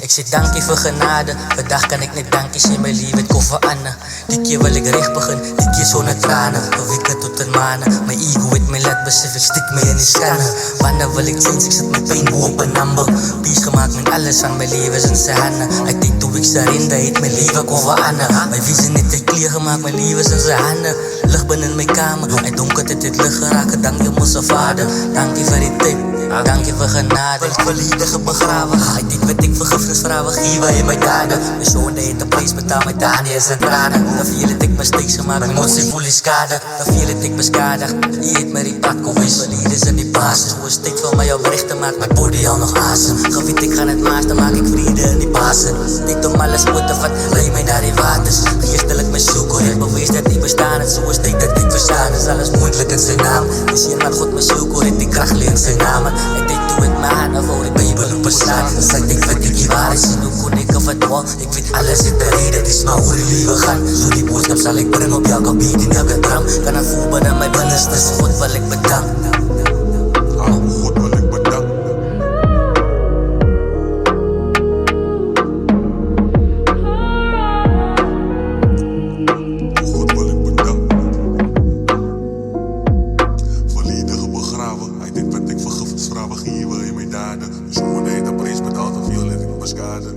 Ik zeg dankie voor genade. Vandaag kan ik niet dankie zien, mijn lief, het kon veranderen. Die keer wil ik recht begin, die keer zonder tranen. Van weken tot een maanden, mijn ego het me laat besef, ik stik me in die scannen. Wanneer wil ik change, ik zet mijn pijn op een number. Peace gemaakt met alles aan mijn leven in zijn handen. Ik denk toen ik daarin, dat het mijn leven kon veranderen. Mijn visie niet te clear gemaakt, mijn leven in zijn handen. Licht binnen mijn kamer, en donker het licht geraken. Dank je moeder vader, dank je voor die tip. Dank je voor genade, verliedige begraven. Ik denk wat ik vergifnis vragen, geven in mijn daden. Mijn zoon deed de prijs, betaal mijn daden en zijn tranen. Dan viel het ik mistakes gemaakt, mijn emotie voel is schade. Dan viel het ik beschadigd, je eet me die pak of is verlieders in die basis. Hoe is het van mij oprecht te maken, mijn body al nog asem. Gewiet ik ga het maas, dan maak ik vrede in die basen. Niet om alles goed te vat, leid mij naar die waters. Geestelijk mijn zoeker, ik bewees dat ik bestaan. En zo is het dat ik verstaan, is alles moeilijk in zijn naam. Dus je maakt God mijn zoeker, ik die kracht leert zijn namen. Ik denk doe het maar, dan voor ik Bijbel op een slaat. Dan zeg ik wat ik hier waar is, en hoe kon ik of het wel. Ik weet alles in de reden, het is maar hoe die leven gaan. Zo die boodschap zal ik brengen op elke beat in elke dram. Kan het voelen binnen mijn binnenste, dus God wil ik bedanken. God wil ik bedanken. God wil ik bedanken. Verliedige begraven. Hij denkt wat ik vergifnis vragen, geven in mijn daden. Zo'n heet de prijs betaald, dan viel ik beschade.